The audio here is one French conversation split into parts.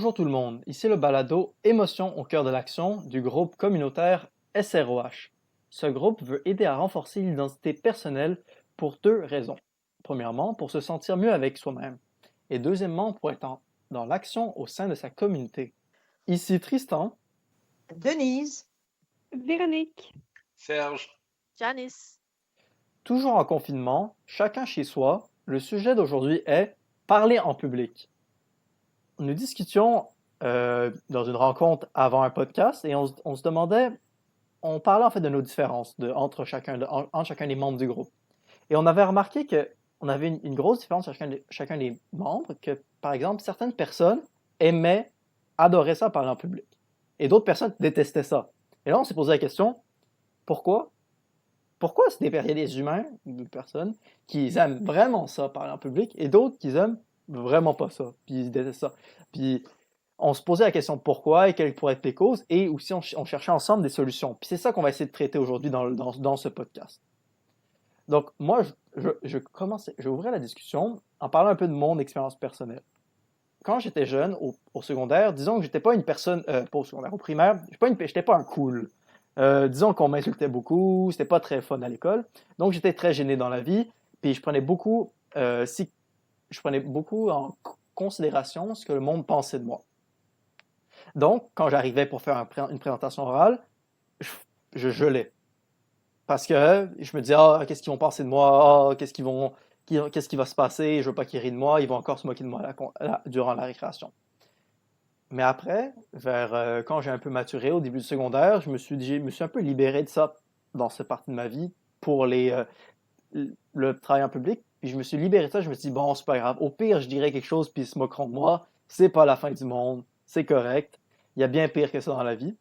Bonjour tout le monde, ici le balado Émotions au cœur de l'action du groupe communautaire SROH. Ce groupe veut aider à renforcer l'identité personnelle pour deux raisons. Premièrement, pour se sentir mieux avec soi-même. Et deuxièmement, pour être dans l'action au sein de sa communauté. Ici Tristan. Denise. Véronique. Serge. Janice. Toujours en confinement, chacun chez soi, le sujet d'aujourd'hui est parler en public. Nous discutions dans une rencontre avant un podcast et on se demandait, on parlait en fait de nos différences entre chacun des membres du groupe. Et on avait remarqué qu'on avait une grosse différence sur chacun des membres, que par exemple, certaines personnes adoraient ça parler en public. Et d'autres personnes détestaient ça. Et là, on s'est posé la question, pourquoi? Pourquoi il y a des humains, des personnes, qui aiment vraiment ça parler en public, et d'autres qui aiment vraiment pas ça, puis ils détestent ça. Puis on se posait la question pourquoi et quelles pourraient être les causes, et aussi on cherchait ensemble des solutions. Puis c'est ça qu'on va essayer de traiter aujourd'hui dans ce podcast. Donc moi, je vais ouvrir la discussion en parlant un peu de mon expérience personnelle. Quand j'étais jeune, au secondaire, disons que j'étais pas une personne, pas au secondaire, au primaire, j'étais pas un cool. Disons qu'on m'insultait beaucoup, c'était pas très fun à l'école, donc j'étais très gêné dans la vie, puis je prenais beaucoup en considération ce que le monde pensait de moi. Donc, quand j'arrivais pour faire une présentation orale, je gelais. Parce que je me disais, qu'est-ce qu'ils vont penser de moi? Qu'est-ce qui va se passer? Je veux pas qu'ils rient de moi, ils vont encore se moquer de moi durant la récréation. Mais après, quand j'ai un peu maturé au début du secondaire, je me suis un peu libéré de ça dans cette partie de ma vie pour le travail en public. Puis je me suis libéré de ça, je me suis dit, bon, c'est pas grave. Au pire, je dirais quelque chose puis ils se moqueront de moi. C'est pas la fin du monde. C'est correct. Il y a bien pire que ça dans la vie.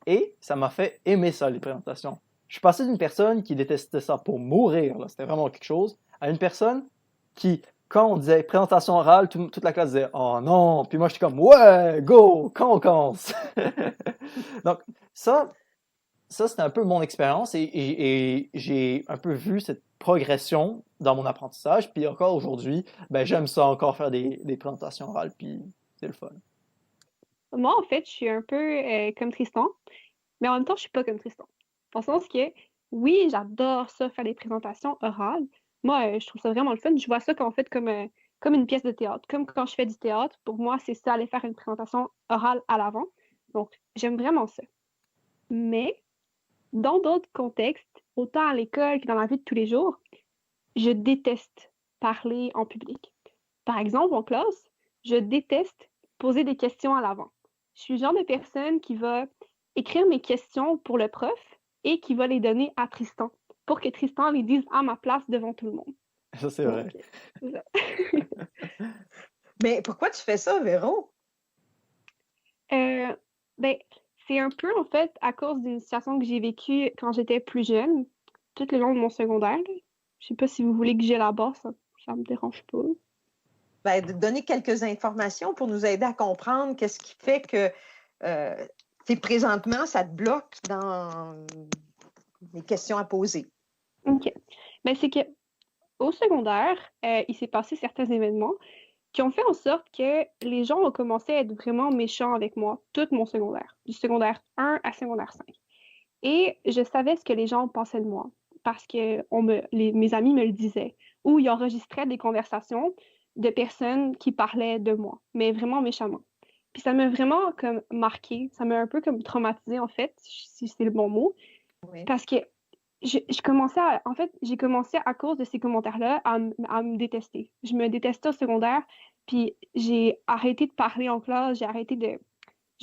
Et ça m'a fait aimer ça, les présentations. Je suis passé d'une personne qui détestait ça pour mourir, là, c'était vraiment quelque chose, à une personne qui, quand on disait présentation orale, toute la classe disait oh non, puis moi j'étais comme ouais, go, quand on commence. Donc ça c'était un peu mon expérience et j'ai un peu vu cette progression dans mon apprentissage, puis encore aujourd'hui, ben j'aime ça encore faire des présentations orales, puis c'est le fun. Moi, en fait, je suis un peu comme Tristan, mais en même temps, je suis pas comme Tristan. Dans le sens que, oui, j'adore ça, faire des présentations orales. Moi, je trouve ça vraiment le fun. Je vois ça en fait comme une pièce de théâtre. Comme quand je fais du théâtre, pour moi, c'est ça, aller faire une présentation orale à l'avant. Donc, j'aime vraiment ça. Mais, dans d'autres contextes, autant à l'école que dans la vie de tous les jours, je déteste parler en public. Par exemple, en classe, je déteste poser des questions à l'avant. Je suis le genre de personne qui va écrire mes questions pour le prof et qui va les donner à Tristan pour que Tristan les dise à ma place devant tout le monde. Ça, c'est vrai. C'est ça. Mais pourquoi tu fais ça, Véro? C'est un peu, en fait, à cause d'une situation que j'ai vécue quand j'étais plus jeune, tout le long de mon secondaire. Je sais pas si vous voulez que j'élabore, ça me dérange pas. De donner quelques informations pour nous aider à comprendre qu'est-ce qui fait que présentement, ça te bloque dans les questions à poser. OK. C'est que au secondaire, il s'est passé certains événements qui ont fait en sorte que les gens ont commencé à être vraiment méchants avec moi tout mon secondaire, du secondaire 1 à secondaire 5. Et je savais ce que les gens pensaient de moi parce que mes amis me le disaient ou ils enregistraient des conversations de personnes qui parlaient de moi, mais vraiment méchamment. Puis ça m'a vraiment comme marqué, ça m'a un peu comme traumatisée en fait, si c'est le bon mot, Oui. parce que j'ai commencé à cause de ces commentaires-là à me détester. Je me détestais au secondaire, puis j'ai arrêté de parler en classe, je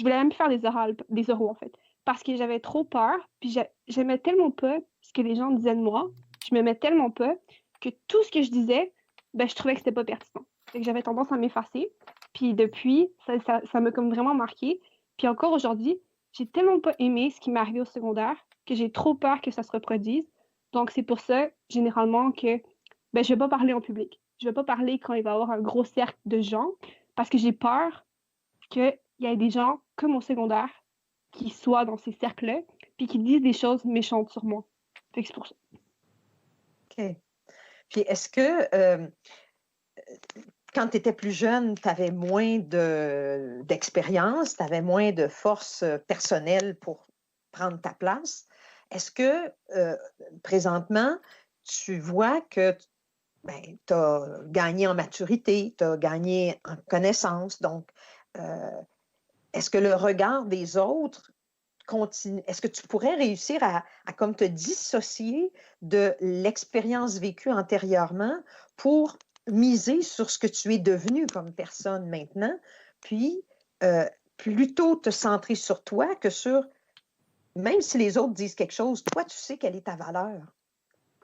voulais même plus faire des oraux en fait, parce que j'avais trop peur, puis j'aimais tellement pas ce que les gens disaient de moi, je m'aimais tellement pas que tout ce que je disais, je trouvais que c'était pas pertinent. Fait que j'avais tendance à m'effacer, puis depuis, ça m'a comme vraiment marqué. Puis encore aujourd'hui, j'ai tellement pas aimé ce qui m'est arrivé au secondaire que j'ai trop peur que ça se reproduise. Donc c'est pour ça, généralement, que je vais pas parler en public. Je vais pas parler quand il va y avoir un gros cercle de gens, parce que j'ai peur qu'il y ait des gens comme au secondaire qui soient dans ces cercles-là, puis qui disent des choses méchantes sur moi. Fait que c'est pour ça. OK. Puis est-ce que quand tu étais plus jeune, tu avais moins d'expérience, tu avais moins de force personnelle pour prendre ta place. Est-ce que présentement, tu vois que tu as gagné en maturité, tu as gagné en connaissance? Donc, est-ce que le regard des autres continue? Est-ce que tu pourrais réussir à comme te dissocier de l'expérience vécue antérieurement pour miser sur ce que tu es devenu comme personne maintenant, puis plutôt te centrer sur toi que sur, même si les autres disent quelque chose, toi, tu sais quelle est ta valeur.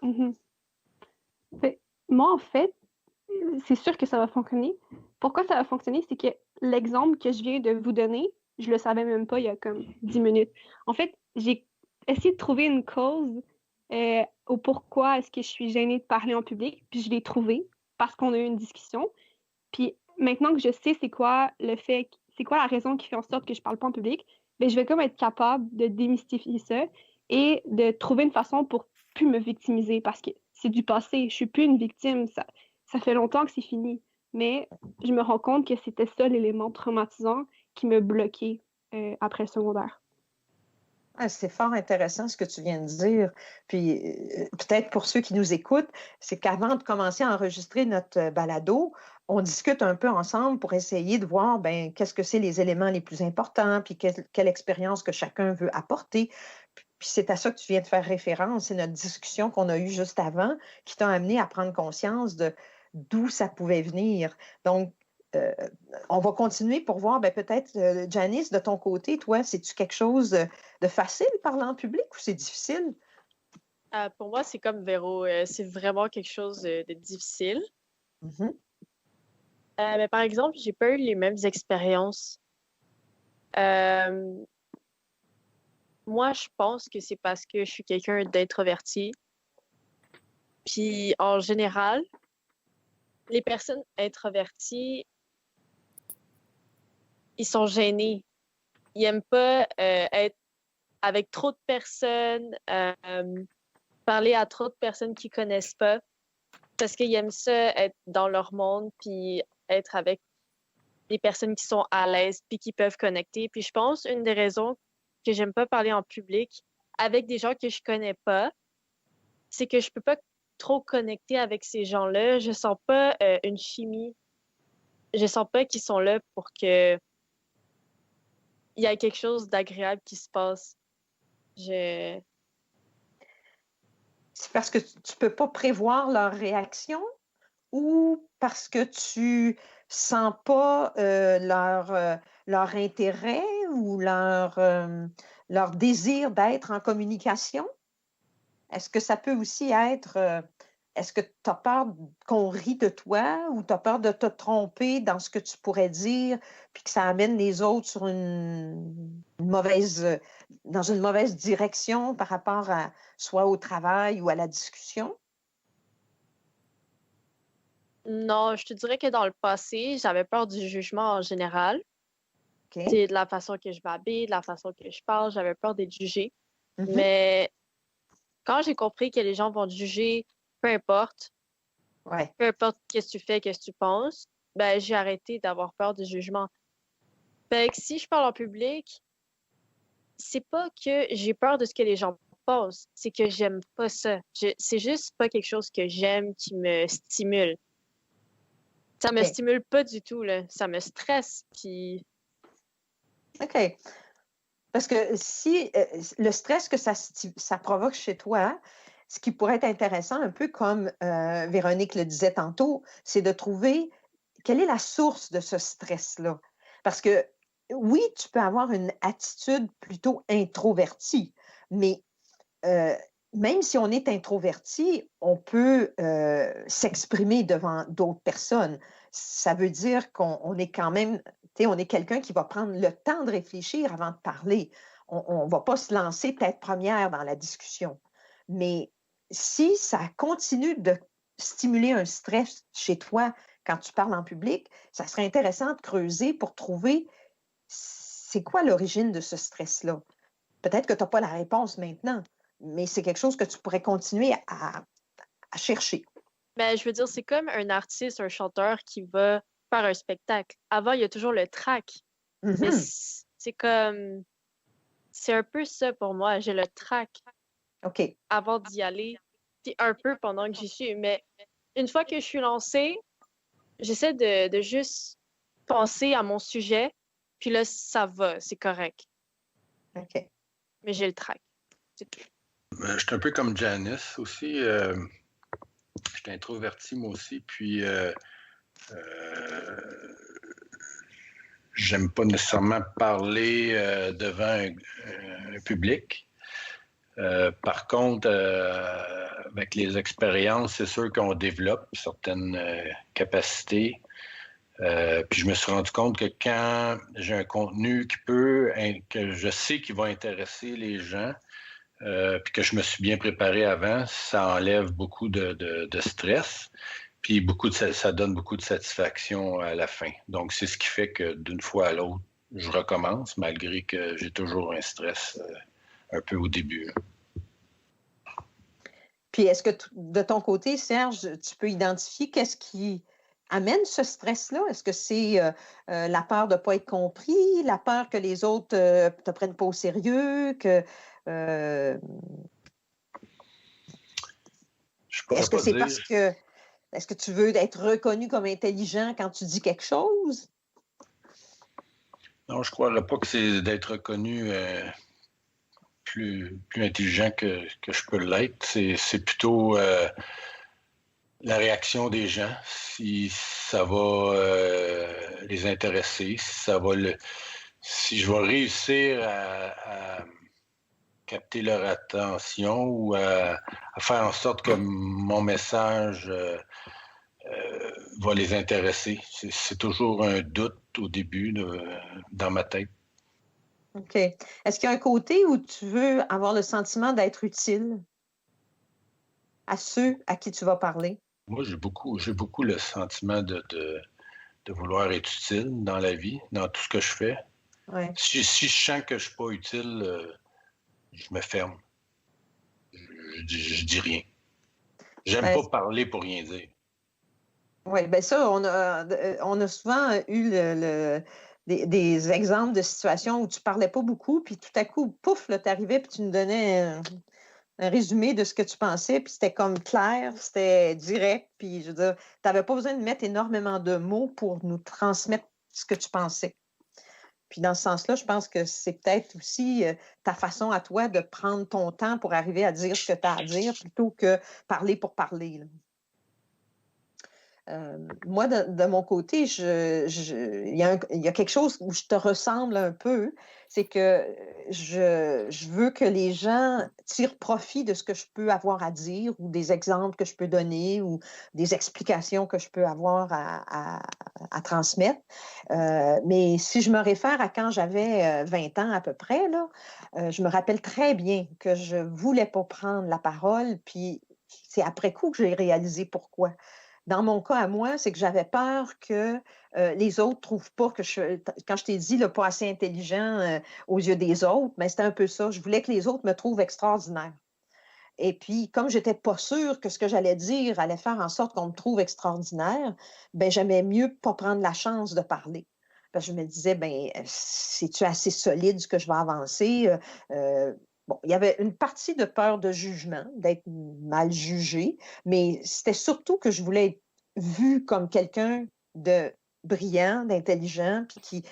Mhm. Moi, en fait, c'est sûr que ça va fonctionner. Pourquoi ça va fonctionner? C'est que l'exemple que je viens de vous donner, je le savais même pas il y a comme 10 minutes. En fait, j'ai essayé de trouver une cause au pourquoi est-ce que je suis gênée de parler en public, puis je l'ai trouvé parce qu'on a eu une discussion. Puis maintenant que je sais c'est quoi la raison qui fait en sorte que je parle pas en public, ben, je vais comme être capable de démystifier ça et de trouver une façon pour plus me victimiser parce que c'est du passé. Je suis plus une victime. Ça fait longtemps que c'est fini. Mais je me rends compte que c'était ça l'élément traumatisant qui me bloquait après le secondaire. Ah, c'est fort intéressant ce que tu viens de dire. Puis peut-être pour ceux qui nous écoutent, c'est qu'avant de commencer à enregistrer notre balado, on discute un peu ensemble pour essayer de voir ben, qu'est-ce que c'est les éléments les plus importants, puis quelle expérience que chacun veut apporter. Puis c'est à ça que tu viens de faire référence. C'est notre discussion qu'on a eue juste avant qui t'a amené à prendre conscience de d'où ça pouvait venir. Donc, euh, on va continuer pour voir, ben, peut-être, Janice, de ton côté, toi, c'est-tu quelque chose de facile parler en public ou c'est difficile? Pour moi, c'est comme Véro. C'est vraiment quelque chose de difficile. Mhm. Mais par exemple, j'ai pas eu les mêmes expériences. Euh, Moi, je pense que c'est parce que je suis quelqu'un d'introverti. Puis en général, les personnes introverties, ils sont gênés. Ils aiment pas être avec trop de personnes, parler à trop de personnes qu'ils connaissent pas, parce qu'ils aiment ça être dans leur monde, puis être avec des personnes qui sont à l'aise, puis qui peuvent connecter. Puis je pense une des raisons que j'aime pas parler en public avec des gens que je connais pas, c'est que je peux pas trop connecter avec ces gens-là. Je sens pas une chimie. Je sens pas qu'ils sont là pour que il y ait quelque chose d'agréable qui se passe. Je C'est parce que tu ne peux pas prévoir leur réaction ou parce que tu sens pas leur intérêt ou leur désir d'être en communication? Est-ce que ça peut aussi être, est-ce que tu as peur qu'on rit de toi ou tu as peur de te tromper dans ce que tu pourrais dire, puis que ça amène les autres sur dans une mauvaise direction par rapport à soit au travail ou à la discussion? Non, je te dirais que dans le passé, j'avais peur du jugement en général. OK? C'est de la façon que je m'habille, de la façon que je parle, j'avais peur d'être jugée. Mhm. Mais quand j'ai compris que les gens vont te juger, peu importe, Ouais. peu importe qu'est-ce que tu fais, qu'est-ce que tu penses, ben j'ai arrêté d'avoir peur du jugement. Fait que si je parle en public, c'est pas que j'ai peur de ce que les gens pensent, c'est que j'aime pas ça. C'est juste pas quelque chose que j'aime qui me stimule. Ça me OK. stimule pas du tout, là. Ça me stresse, puis OK. Parce que si le stress que ça provoque chez toi, ce qui pourrait être intéressant, un peu comme Véronique le disait tantôt, c'est de trouver quelle est la source de ce stress-là. Parce que oui, tu peux avoir une attitude plutôt introvertie, mais euh, même si on est introverti, on peut s'exprimer devant d'autres personnes. Ça veut dire qu'on est quand même, tu sais, on est quelqu'un qui va prendre le temps de réfléchir avant de parler. On ne va pas se lancer tête première dans la discussion. Mais si ça continue de stimuler un stress chez toi quand tu parles en public, ça serait intéressant de creuser pour trouver c'est quoi l'origine de ce stress-là. Peut-être que tu n'as pas la réponse maintenant, mais c'est quelque chose que tu pourrais continuer à chercher. Mais je veux dire, c'est comme un artiste, un chanteur qui va faire un spectacle. Avant, il y a toujours le track. Mais Mhm. c'est comme... C'est un peu ça pour moi. J'ai le track OK. avant d'y aller, puis un peu pendant que j'y suis. Mais une fois que je suis lancée, j'essaie de juste penser à mon sujet, puis là, ça va, c'est correct. OK. Mais j'ai le track. C'est tout. Je suis un peu comme Janice aussi. J'étais introverti moi aussi, puis j'aime pas nécessairement parler devant un public. Par contre, avec les expériences, c'est sûr qu'on développe certaines capacités. Puis je me suis rendu compte que quand j'ai un contenu que je sais qui va intéresser les gens, puis que je me suis bien préparé avant, ça enlève beaucoup de stress. Puis ça donne beaucoup de satisfaction à la fin. Donc, c'est ce qui fait que d'une fois à l'autre, je recommence, malgré que j'ai toujours un stress un peu au début. Là. Puis est-ce que de ton côté, Serge, tu peux identifier qu'est-ce qui amène ce stress-là? Est-ce que c'est la peur de ne pas être compris, la peur que les autres ne te prennent pas au sérieux, que Je pourrais est-ce que pas c'est dire. parce que est-ce que tu veux être reconnu comme intelligent quand tu dis quelque chose? Non, je ne croirais pas que c'est d'être reconnu plus intelligent que je peux l'être. C'est plutôt la réaction des gens, si ça va les intéresser, si je vais réussir à capter leur attention ou à faire en sorte que mon message va les intéresser. C'est toujours un doute au début dans ma tête. OK. Est-ce qu'il y a un côté où tu veux avoir le sentiment d'être utile à ceux à qui tu vas parler? Moi, j'ai beaucoup le sentiment de vouloir être utile dans la vie, dans tout ce que je fais. Ouais. Si je sens que je ne suis pas utile, je me ferme. Je dis rien. J'aime pas parler pour rien dire. Oui, bien ça, on a souvent eu des exemples de situations où tu parlais pas beaucoup, puis tout à coup, pouf, là, tu arrivais, puis tu nous donnais un résumé de ce que tu pensais, puis c'était comme clair, c'était direct, puis je veux dire, tu n'avais pas besoin de mettre énormément de mots pour nous transmettre ce que tu pensais. Puis dans ce sens-là, je pense que c'est peut-être aussi ta façon à toi de prendre ton temps pour arriver à dire ce que tu as à dire plutôt que parler pour parler, là. Moi, de mon côté, il y a quelque chose où je te ressemble un peu, c'est que je veux que les gens tirent profit de ce que je peux avoir à dire ou des exemples que je peux donner ou des explications que je peux avoir à transmettre. Mais si je me réfère à quand j'avais 20 ans à peu près, là, je me rappelle très bien que je ne voulais pas prendre la parole, puis c'est après coup que j'ai réalisé pourquoi. Dans mon cas à moi, c'est que j'avais peur que les autres ne trouvent pas que quand je t'ai dit là, pas assez intelligent aux yeux des autres, mais c'était un peu ça. Je voulais que les autres me trouvent extraordinaire. Et puis, comme je n'étais pas sûre que ce que j'allais dire allait faire en sorte qu'on me trouve extraordinaire, ben j'aimais mieux pas prendre la chance de parler. Parce que je me disais, ben, c'est-tu assez solide ce que je vais avancer? Bon, il y avait une partie de peur de jugement, d'être mal jugé, mais c'était surtout que je voulais être vue comme quelqu'un de brillant, d'intelligent, puis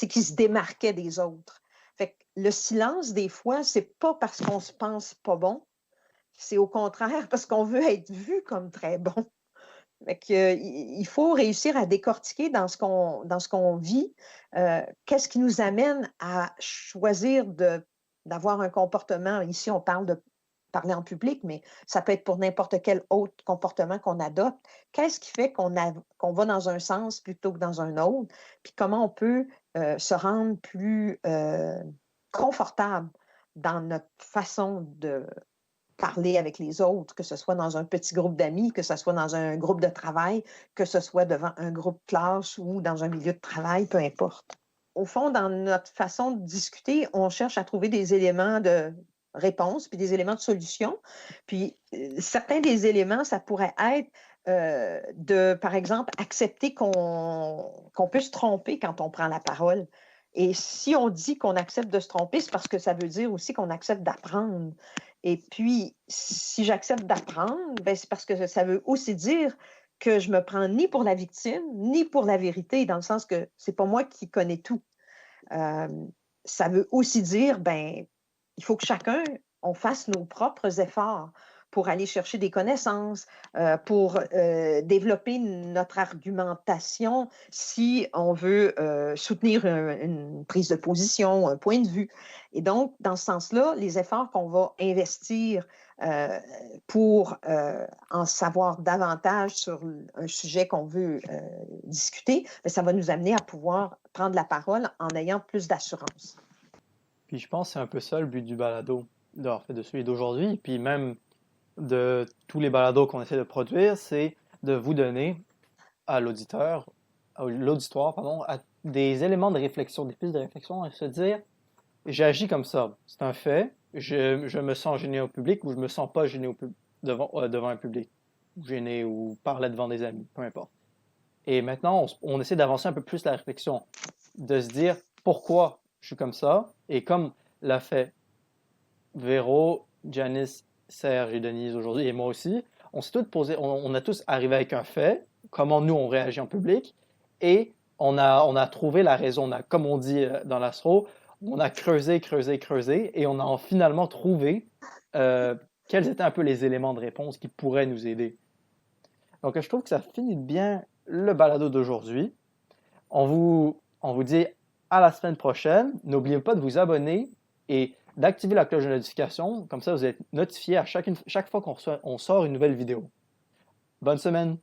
qui se démarquait des autres. Fait que le silence, des fois, c'est pas parce qu'on se pense pas bon, c'est au contraire parce qu'on veut être vu comme très bon. Fait que, il faut réussir à décortiquer dans ce qu'on vit, qu'est-ce qui nous amène à choisir d'avoir un comportement. Ici, on parle de parler en public, mais ça peut être pour n'importe quel autre comportement qu'on adopte. Qu'est-ce qui fait qu'on va dans un sens plutôt que dans un autre? Puis comment on peut se rendre plus confortable dans notre façon de parler avec les autres, que ce soit dans un petit groupe d'amis, que ce soit dans un groupe de travail, que ce soit devant un groupe classe ou dans un milieu de travail, peu importe. Au fond, dans notre façon de discuter, on cherche à trouver des éléments de réponse puis des éléments de solution. Puis certains des éléments, ça pourrait être de, par exemple, accepter qu'on peut se tromper quand on prend la parole. Et si on dit qu'on accepte de se tromper, c'est parce que ça veut dire aussi qu'on accepte d'apprendre. Et puis, si j'accepte d'apprendre, ben, c'est parce que ça veut aussi dire que je me prends ni pour la victime, ni pour la vérité, dans le sens que c'est pas moi qui connais tout. Euh, Ça veut aussi dire, ben, il faut que chacun, on fasse nos propres efforts pour aller chercher des connaissances, pour développer notre argumentation si on veut soutenir une prise de position, un point de vue. Et donc, dans ce sens-là, les efforts qu'on va investir pour en savoir davantage sur un sujet qu'on veut discuter, bien, ça va nous amener à pouvoir prendre la parole en ayant plus d'assurance. Puis je pense que c'est un peu ça le but du balado, en fait, de celui d'aujourd'hui, puis même de tous les balados qu'on essaie de produire, c'est de vous donner à l'auditoire, des éléments de réflexion, des pistes de réflexion, et se dire, j'agis comme ça, c'est un fait, je me sens gêné au public ou je me sens pas gêné devant un public, ou gêné ou parler devant des amis, peu importe. Et maintenant, on essaie d'avancer un peu plus la réflexion, de se dire pourquoi je suis comme ça, et comme l'a fait Véro, Janice, Serge et Denise aujourd'hui, et moi aussi, on s'est tous posé, on a tous arrivé avec un fait, comment nous on réagit en public, et on a trouvé la raison. Comme on dit dans l'astro, on a creusé, et on a finalement trouvé quels étaient un peu les éléments de réponse qui pourraient nous aider. Donc je trouve que ça finit bien le balado d'aujourd'hui. On vous dit à la semaine prochaine. N'oubliez pas de vous abonner et d'activer la cloche de notification. Comme ça, vous êtes notifié à chaque fois qu'on sort une nouvelle vidéo. Bonne semaine!